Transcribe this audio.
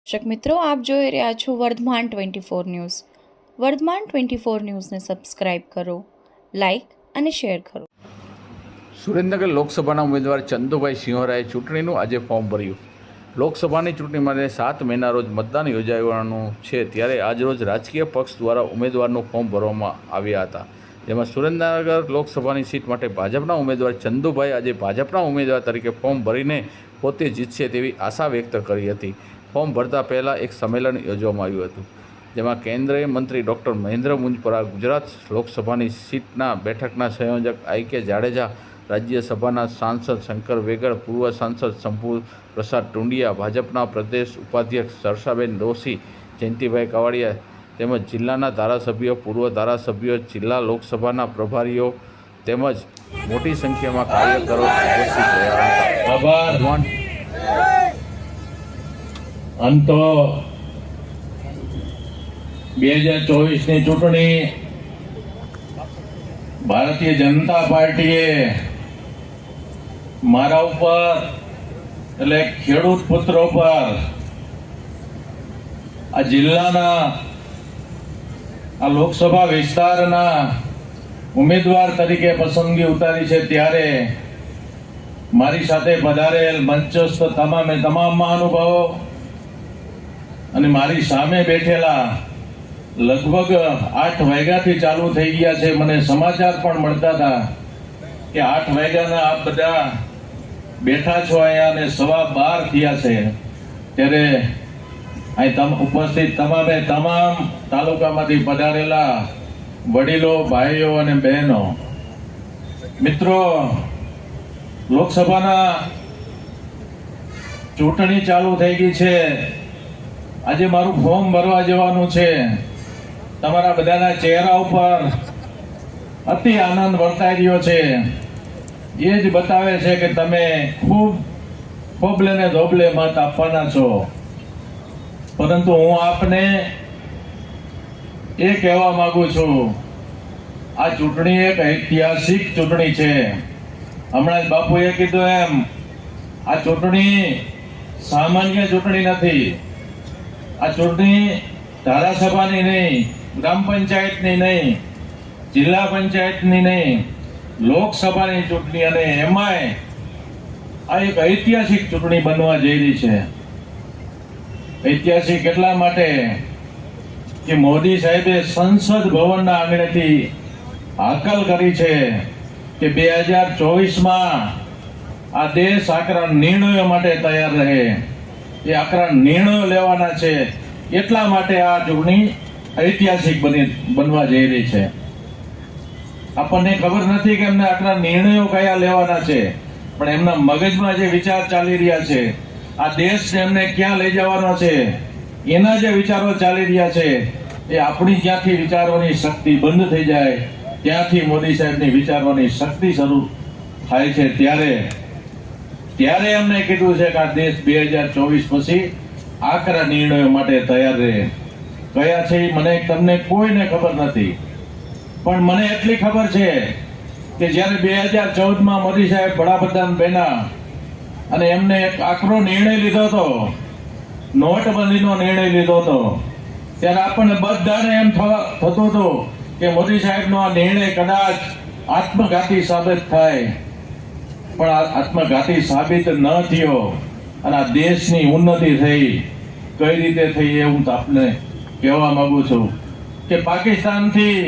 દર્શક મિત્રો, આપ જોઈ રહ્યા છો વર્ધમાન 24 ન્યૂઝ. વર્ધમાન 24 ન્યૂઝને સબસ્ક્રાઇબ કરો, લાઇક અને શેર કરો. સુરેન્દ્રનગર લોકસભાના ઉમેદવાર ચંદુભાઈ સિંહોરાએ ચૂંટણીનું આજે ફોર્મ ભર્યું. લોકસભાની ચૂંટણી માટે 7 મેના રોજ મતદાન યોજાવાનું છે, ત્યારે આજરોજ રાજકીય પક્ષ દ્વારા ઉમેદવારનું ફોર્મ ભરવામાં આવ્યા હતા. જેમાં સુરેન્દ્રનગર લોકસભાની સીટ માટે ભાજપના ઉમેદવાર ચંદુભાઈ આજે ભાજપના ઉમેદવાર તરીકે ફોર્મ ભરીને પોતે જીતશે તેવી આશા વ્યક્ત કરી હતી. ફોર્મ ભરતા પહેલાં એક સંમેલન યોજવામાં આવ્યું હતું, જેમાં કેન્દ્રીય મંત્રી ડૉક્ટર મહેન્દ્ર મુંજપરા, ગુજરાત લોકસભાની સીટના બેઠકના સંયોજક આઈ.કે. જાડેજા, રાજ્યસભાના સાંસદ શંકર વેગડ, પૂર્વ સાંસદ શંભુ પ્રસાદ ટુંડિયા, ભાજપના પ્રદેશ ઉપાધ્યક્ષ સરસાબેન દોશી, જયંતિભાઈ કાવડિયા તેમજ જિલ્લાના ધારાસભ્યો, પૂર્વ ધારાસભ્યો, જિલ્લા લોકસભાના પ્રભારીઓ તેમજ મોટી સંખ્યામાં કાર્યકરો ઉપસ્થિત રહ્યા હતા. અંતો 2024ની ચૂંટણી ભારતીય જનતા પાર્ટીએ મારા ઉપર એટલે ખેડૂત પુત્રો પર આ જિલ્લાના આ લોકસભા વિસ્તારના ઉમેદવાર તરીકે પસંદગી ઉતારી છે. ત્યારે મારી સાથે પધારેલ મંચસ્થ તમામે તમામ મહાનુભાવો અને મારી સામે બેઠેલા લગભગ 8 વાગ્યાથી ચાલુ થઈ ગયા છે. મને સમાચાર પણ મળતા હતા કે 8 વાગ્યાના આપ બધા બેઠા છો અહીંયા અને 12:15 થયા છે. ત્યારે અહીં ઉપસ્થિત તમામે તમામ તાલુકામાંથી પધારેલા વડીલો, ભાઈઓ અને બહેનો, મિત્રો, લોકસભાના ચૂંટણી ચાલુ થઈ ગઈ છે. આજે મારું ફોર્મ ભરવા જવાનું છે. તમારા બધાના ચહેરા ઉપર અતિ આનંદ વર્તાઈ રહ્યો છે. એ જ બતાવે છે કે તમે ખૂબ ખોબલે ને ધોબલે મત આપવાના છો. પરંતુ હું આપને એ કહેવા માંગુ છું, આ ચૂંટણી એક ઐતિહાસિક ચૂંટણી છે. હમણાં જ બાપુએ કીધું એમ, આ ચૂંટણી સામાન્ય ચૂંટણી નથી. આ ચૂંટણી ધારાસભાની નહીં, ગ્રામ પંચાયતની નહીં, જિલ્લા પંચાયતની નહીં, લોકસભાની ચૂંટણી, અને એમાંય આ એક ઐતિહાસિક ચૂંટણી બનવા જઈ રહી છે. ઐતિહાસિક એટલા માટે કે મોદી સાહેબે સંસદ ભવનના આંગણેથી હાકલ કરી છે કે 2024માં આ દેશ આકરા નિર્ણયો માટે તૈયાર રહે. એ આકરા નિર્ણયો લેવાના છે. એટલા માટે આ ચૂંટણી ઐતિહાસિક બનવા જઈ રહી છે. આપણને ખબર નથી કે એમને આકરા નિર્ણયો કયા લેવાના છે, પણ એમના મગજમાં જે વિચાર ચાલી રહ્યા છે, આ દેશને એમને ક્યાં લઈ જવાનો છે, એના જે વિચારો ચાલી રહ્યા છે, એ આપણી જ્યાંથી વિચારવાની શક્તિ બંધ થઈ જાય ત્યાંથી મોદી સાહેબની વિચારવાની શક્તિ શરૂ થાય છે. ત્યારે એમને કીધું છે કે આ દેશ 2024 પછી આકરા નિર્ણયો માટે તૈયાર રહે. કયા છે મને તમને કોઈને ખબર નથી, પણ મને એટલી ખબર છે કે જ્યારે 2014માં મોદી સાહેબ વડાપ્રધાન બન્યા અને એમને એક આકરો નિર્ણય લીધો હતો, નોટબંધીનો નિર્ણય લીધો હતો, ત્યારે આપણને બધાને એમ થતું હતું કે મોદી સાહેબનો આ નિર્ણય કદાચ આત્મઘાતી સાબિત થાય. પણ આ આત્મઘાતી સાબિત ન થયો અને આ દેશની ઉન્નતિ થઈ. કઈ રીતે થઈ એ હું આપને કહેવા માંગુ છું કે પાકિસ્તાનથી